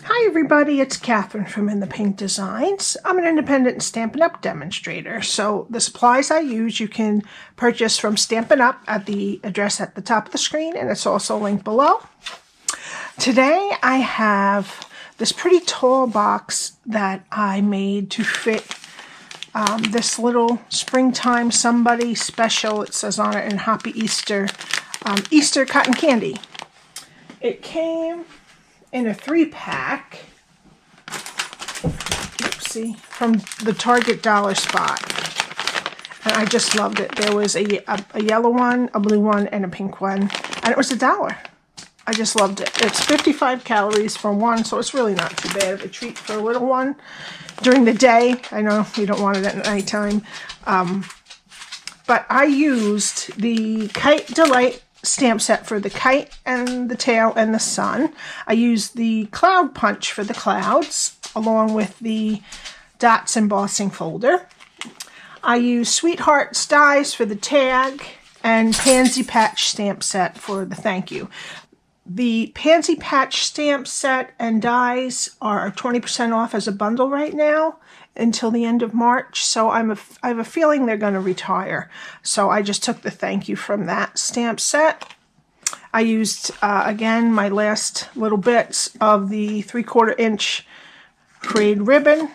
Hi everybody, it's Catherine from In the Pink Designs. I'm an independent Stampin' Up demonstrator, so the supplies I use you can purchase from Stampin' Up at the address at the top of the screen, and it's also linked below. Today I have this pretty tall box that I made to fit this little springtime somebody special, it says on it, in Happy Easter, Easter cotton candy. It came in a 3-pack, oopsie, from the Target dollar spot, and I just loved it. There was a yellow one, a blue one, and a pink one, and it was $1. I just loved it. It's 55 calories for one, so it's really not too bad of a treat for a little one during the day. I know you don't want it at nighttime, but I used the Kite Delight stamp set for the kite and the tail and the sun. I used the cloud punch for the clouds along with the dots embossing folder. I used Sweetheart's dies for the tag and Pansy Patch stamp set for the thank you. The Pancy Patch stamp set and dies are 20% off as a bundle right now until the end of March, so I have a feeling they're going to retire. So I just took the thank you from that stamp set. I used, again, my last little bits of the 3/4 inch frayed ribbon.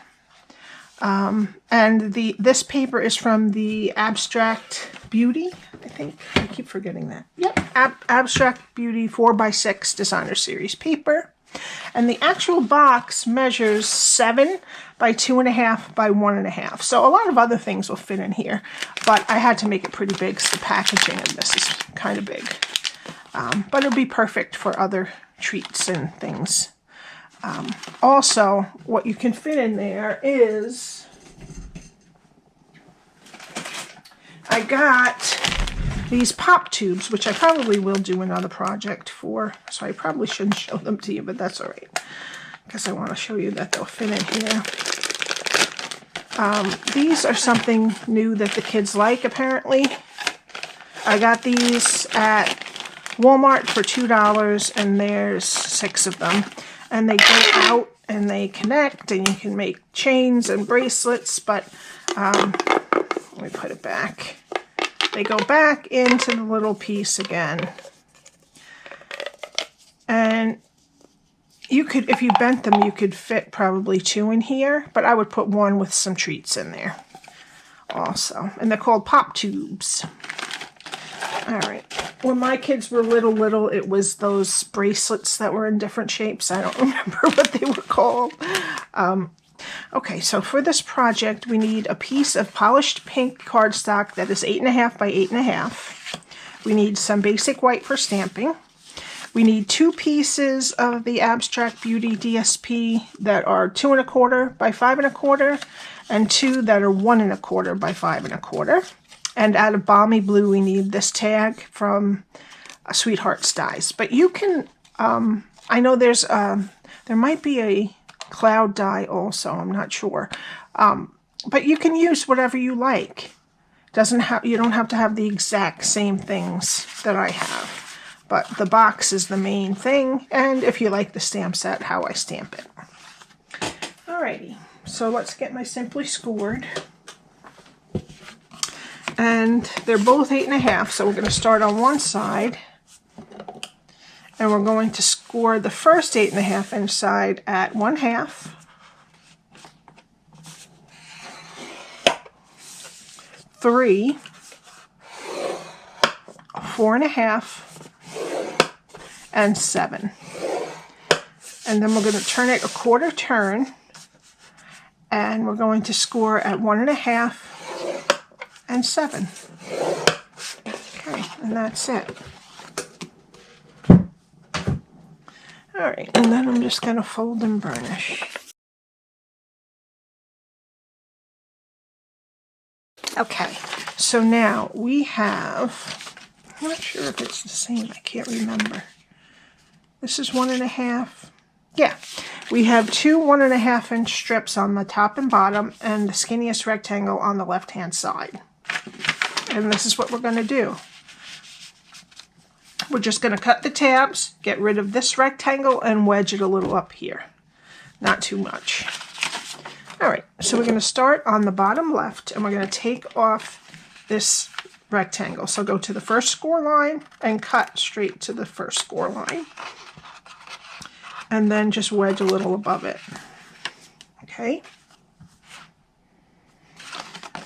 And this paper is from the Abstract Beauty, I think. I keep forgetting that. Yep, Abstract Beauty 4x6 Designer Series paper. And the actual box measures 7 by 2.5 by 1.5. So a lot of other things will fit in here, but I had to make it pretty big, so the packaging of this is kind of big. But it'll be perfect for other treats and things. Also, what you can fit in there is, I got these pop tubes, which I probably will do another project for, so I probably shouldn't show them to you, but that's all right, because I want to show you that they'll fit in here. These are something new that the kids like, apparently. I got these at Walmart for $2, and there's 6 of them. And they go out and they connect, and you can make chains and bracelets, but let me put it back. They go back into the little piece again. And you could, if you bent them, you could fit probably 2 in here, but I would put 1 with some treats in there also. And they're called pop tubes. All right. When my kids were little, it was those bracelets that were in different shapes. I don't remember what they were called. Okay, so for this project, we need a piece of polished pink cardstock that is 8.5 by 8.5. We need some basic white for stamping. We need 2 pieces of the Abstract Beauty DSP that are 2.25 by 5.25, and 2 that are 1.25 by 5.25. And out of Balmy blue, we need this tag from Sweetheart's dies. But you can, I know there's, there might be a cloud die also, I'm not sure. But you can use whatever you like. You don't have to have the exact same things that I have. But the box is the main thing, and if you like the stamp set, how I stamp it. Alrighty, so let's get my Simply Scored. And they're both 8.5, so we're going to start on one side, and we're going to score the first 8.5 inch side at 1/2, 3, 4.5, and 7. And then we're going to turn it a 1/4 turn, and we're going to score at 1.5 and 7. Okay, and that's it. Alright, and then I'm just going to fold and burnish. Okay, so now we have, I'm not sure if it's the same, I can't remember. This is 1.5. Yeah, we have 2 1.5 inch strips on the top and bottom, and the skinniest rectangle on the left hand side. And this is what we're going to do. We're just going to cut the tabs, get rid of this rectangle, and wedge it a little up here. not too much. All right, so we're going to start on the bottom left, and we're going to take off this rectangle. So go to the first score line and cut straight to the first score line. And then just wedge a little above it. Okay.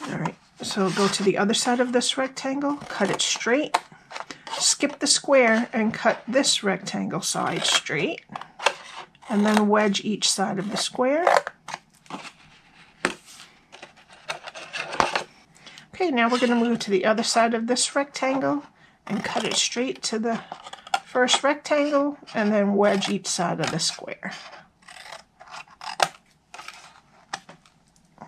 All right, so go to the other side of this rectangle, cut it straight, skip the square, and cut this rectangle side straight. And then wedge each side of the square. Okay, now we're going to move to the other side of this rectangle and cut it straight to the first rectangle and then wedge each side of the square.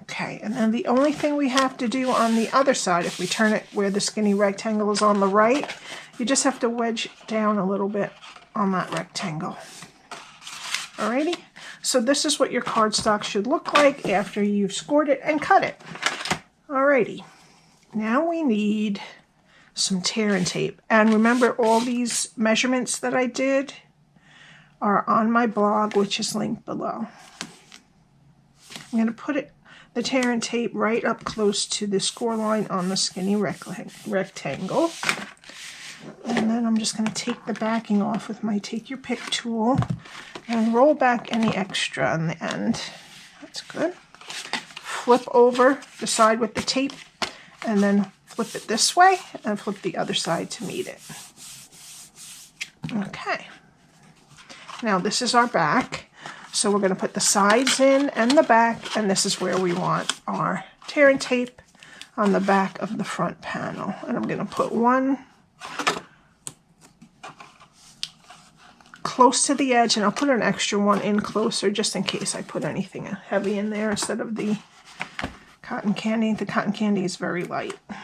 Okay, and then the only thing we have to do on the other side, if we turn it where the skinny rectangle is on the right, you just have to wedge down a little bit on that rectangle. Alrighty, so this is what your cardstock should look like after you've scored it and cut it. Alrighty. Now we need some tear and tape. And remember, all these measurements that I did are on my blog, which is linked below. I'm going to put the tear and tape right up close to the score line on the skinny rectangle. And then I'm just going to take the backing off with my Take Your Pick tool and roll back any extra on the end. That's good. Flip over the side with the tape, and then flip it this way and flip the other side to meet it. Okay. Now this is our back. So we're going to put the sides in and the back, and this is where we want our tear and tape on the back of the front panel. And I'm going to put one close to the edge, and I'll put an extra one in closer just in case I put anything heavy in there instead of the cotton candy. The cotton candy is very light. All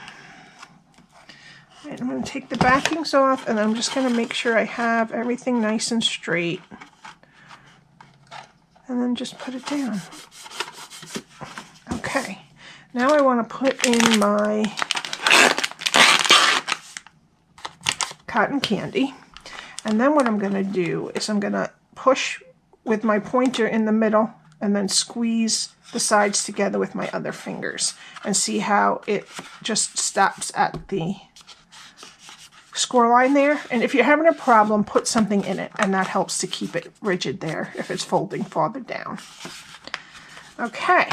right, I'm going to take the backings off, and I'm just going to make sure I have everything nice and straight. And then just put it down. Okay, now I want to put in my cotton candy. And then what I'm going to do is I'm going to push with my pointer in the middle and then squeeze the sides together with my other fingers and see how it just stops at the score line there. And if you're having a problem, put something in it, and that helps to keep it rigid there if it's folding farther down. Okay,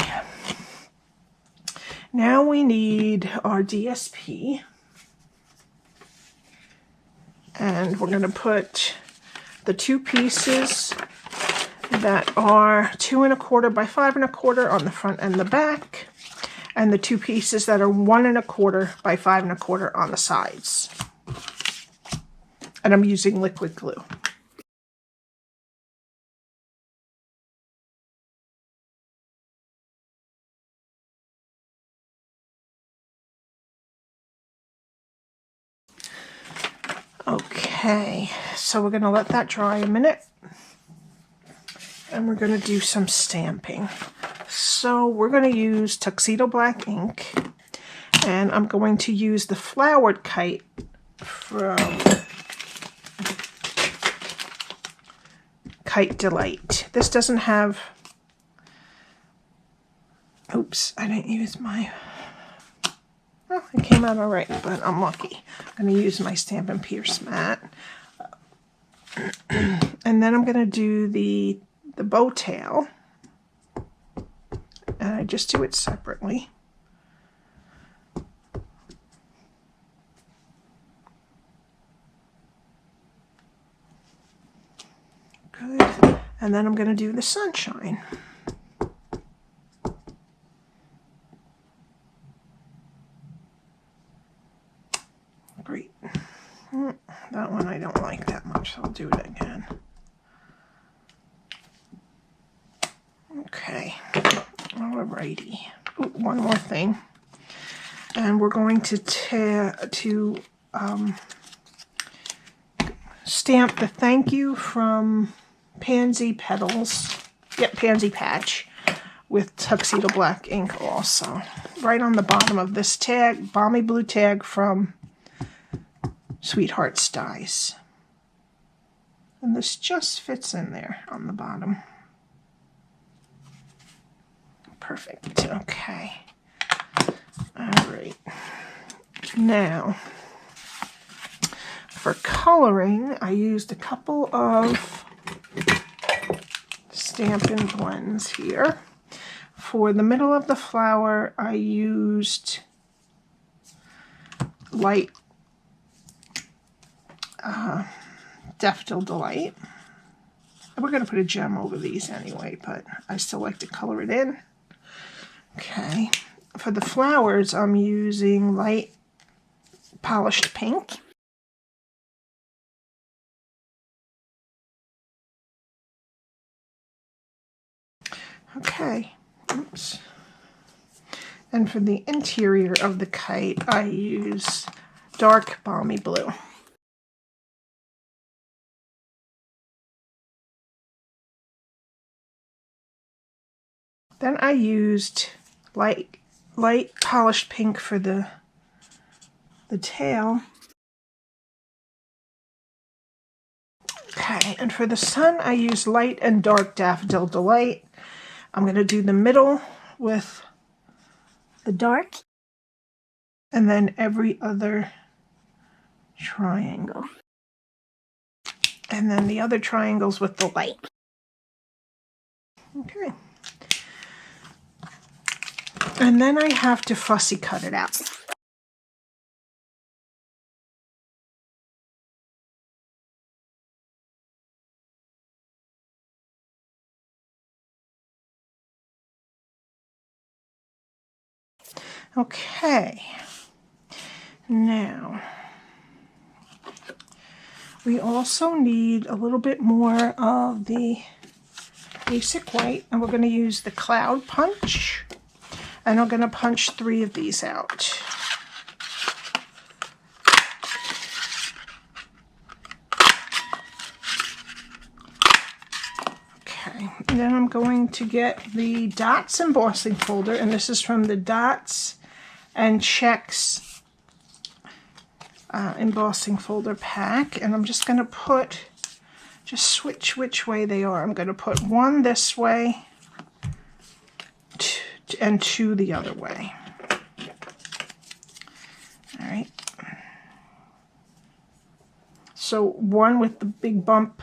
now we need our DSP, and we're going to put the two pieces that are 2 1/4 by 5 1/4 on the front and the back, and the two pieces that are 1 1/4 by 5 1/4 on the sides. And I'm using liquid glue. Okay, so we're going to let that dry a minute. And we're going to do some stamping. So we're going to use Tuxedo Black Ink. And I'm going to use the flowered kite from Kite Delight. This doesn't have, oops, I didn't use my, well, it came out all right, but I'm lucky. I'm going to use my Stampin' Pierce mat. And then I'm going to do the bow tail. And I just do it separately. Good. And then I'm going to do the sunshine. Great. That one I don't like that much, so I'll do it again. Okay. Alrighty. Ooh, one more thing. And we're going to stamp the thank you from Pansy Pansy Patch with Tuxedo Black Ink also. Right on the bottom of this tag, Balmy blue tag from Sweetheart's Dies. And this just fits in there on the bottom. Perfect. Okay. All right. Now, for coloring, I used a couple of Stampin' blends here. For the middle of the flower, I used light Daffodil Delight. We're going to put a gem over these anyway, but I still like to color it in. Okay. For the flowers, I'm using light polished pink. Okay. Oops. And for the interior of the kite, I use dark Balmy blue. Then I used light polished pink for the tail. Okay, and for the sun, I used light and dark Daffodil Delight. I'm going to do the middle with the dark, and then every other triangle. And then the other triangles with the light. Okay. And then I have to fussy cut it out. Okay. Now, we also need a little bit more of the basic white, and we're going to use the cloud punch. And I'm going to punch 3 of these out. Okay, and then I'm going to get the Dots embossing folder, and this is from the Dots and Checks embossing folder pack. And I'm just going to just switch which way they are. I'm going to put 1 this way and 2 the other way. All right. So 1 with the big bump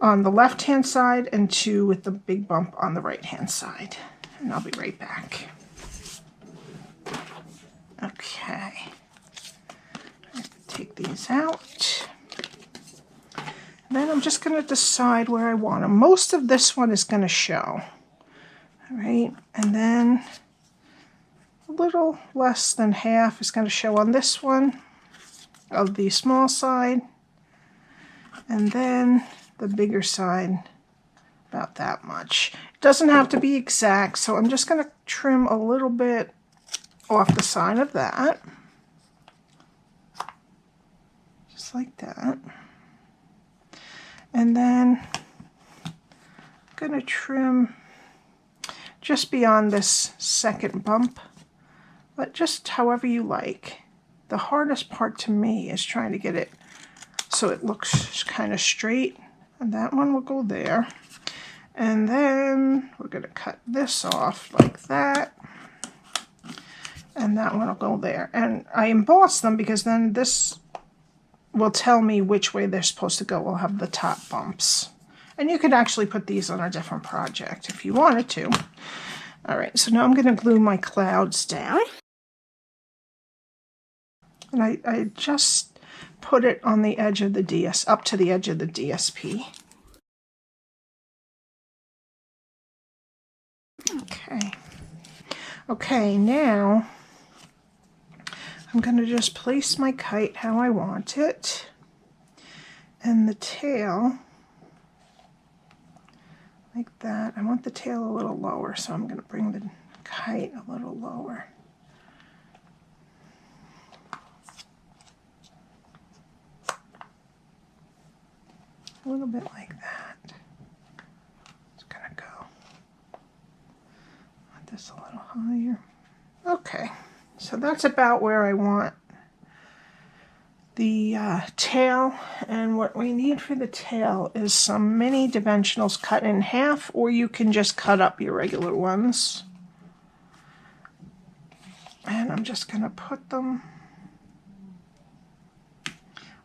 on the left-hand side and 2 with the big bump on the right-hand side. And I'll be right back. Okay. Take these out. Then I'm just going to decide where I want them. Most of this one is going to show. All right, and then a little less than half is going to show on this one of the small side, and then the bigger side about that much. It doesn't have to be exact, so I'm just going to trim a little bit off the side of that, just like that. And then I'm going to trim just beyond this second bump, but just however you like. The hardest part to me is trying to get it so it looks kind of straight, and that one will go there. And then we're going to cut this off like that, and that one will go there. And I emboss them because then this will tell me which way they're supposed to go. We'll have the top bumps. And you could actually put these on a different project if you wanted to. All right, so now I'm going to glue my clouds down. And I just put it on the edge of the up to the edge of the DSP. Okay. Okay, now I'm going to just place my kite how I want it. And the tail, like that. I want the tail a little lower, so I'm going to bring the kite a little lower. A little bit like that. It's going to go. Want this a little higher. Okay, so that's about where I want the tail, and what we need for the tail is some mini dimensionals cut in half, or you can just cut up your regular ones. And I'm just going to put them,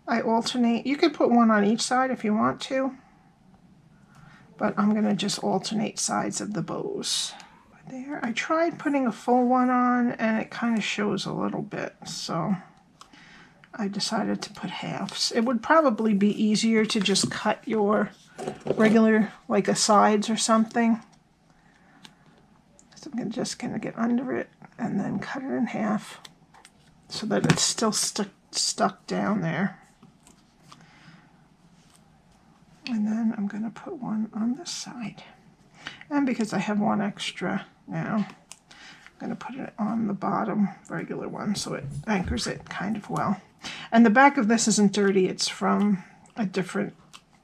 I alternate. You could put one on each side if you want to, but I'm going to just alternate sides of the bows. There, I tried putting a full one on and it kind of shows a little bit, so I decided to put halves. It would probably be easier to just cut your regular, like a sides or something. So I'm just going to get under it and then cut it in half so that it's still stuck down there. And then I'm going to put one on this side. And because I have one extra now, I'm going to put it on the bottom regular one so it anchors it kind of well. And the back of this isn't dirty, it's from a different,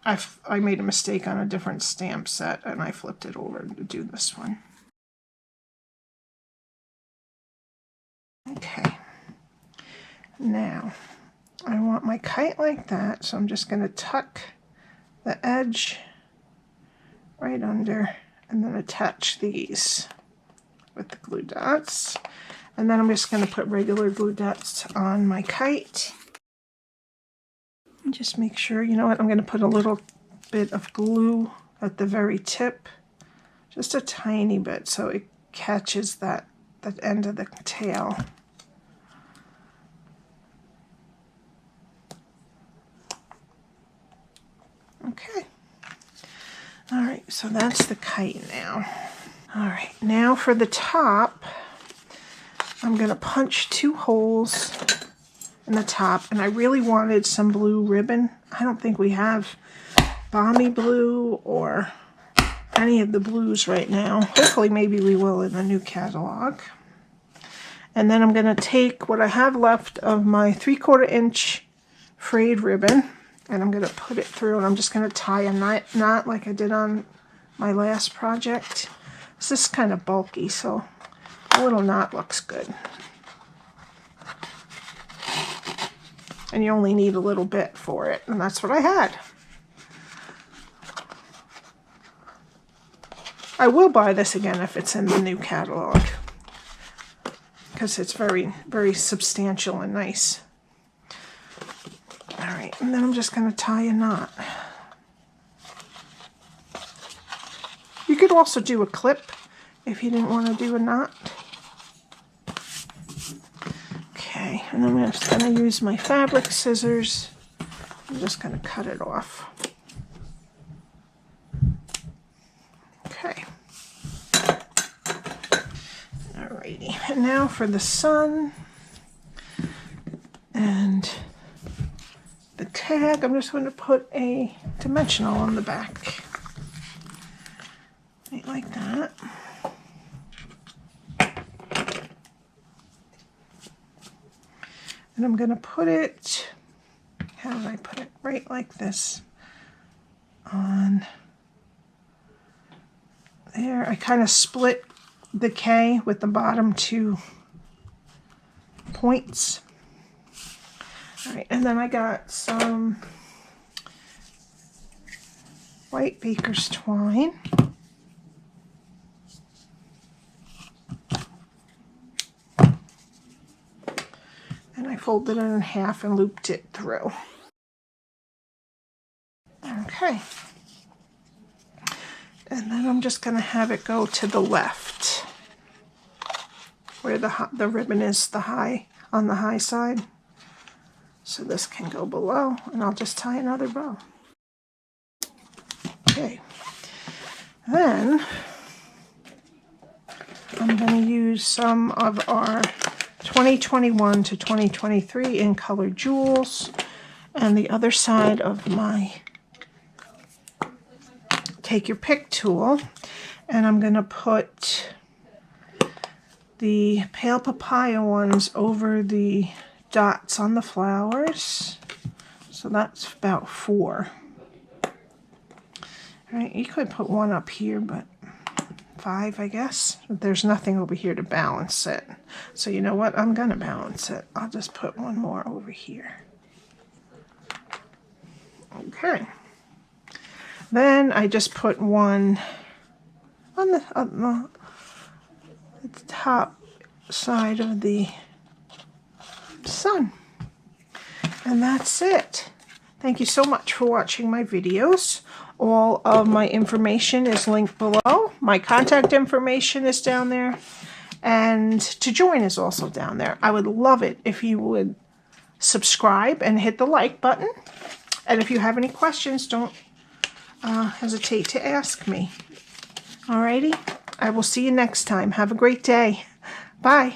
I made a mistake on a different stamp set and I flipped it over to do this one. Okay, now I want my kite like that, so I'm just going to tuck the edge right under and then attach these with the glue dots. And then I'm just going to put regular glue dots on my kite. And just make sure, you know what, I'm going to put a little bit of glue at the very tip, just a tiny bit, so it catches that end of the tail. Okay. All right, so that's the kite now. All right, now for the top, I'm going to punch 2 holes in the top, and I really wanted some blue ribbon. I don't think we have Balmy blue or any of the blues right now. Hopefully maybe we will in the new catalog. And then I'm going to take what I have left of my 3/4 inch frayed ribbon, and I'm going to put it through, and I'm just going to tie a knot like I did on my last project. This is kind of bulky, so a little knot looks good. And you only need a little bit for it, and that's what I had. I will buy this again if it's in the new catalog, because it's very, very substantial and nice. All right, and then I'm just going to tie a knot. You could also do a clip if you didn't want to do a knot. Okay, and then I'm just going to use my fabric scissors. I'm just going to cut it off. Okay. Alrighty, and now for the sun and the tag, I'm just going to put a dimensional on the back. Right like that. And I'm going to put it, how did I put it? Right like this on there. I kind of split the K with the bottom 2 points. All right, and then I got some white baker's twine. And I folded it in half and looped it through. Okay. And then I'm just going to have it go to the left, where the ribbon is on the high side. So this can go below, and I'll just tie another bow. Okay. Then I'm going to use some of our 2021 to 2023 in Color Jewels, and the other side of my Take Your Pick tool, and I'm going to put the Pale Papaya ones over the dots on the flowers. So that's about 4. All right, you could put 1 up here, but 5, I guess. But there's nothing over here to balance it. So you know what? I'm going to balance it. I'll just put 1 more over here. Okay. Then I just put one on the top side of the sun. And that's it. Thank you so much for watching my videos. All of my information is linked below. My contact information is down there. And to join is also down there. I would love it if you would subscribe and hit the like button. And if you have any questions, don't hesitate to ask me. Alrighty, I will see you next time. Have a great day. Bye.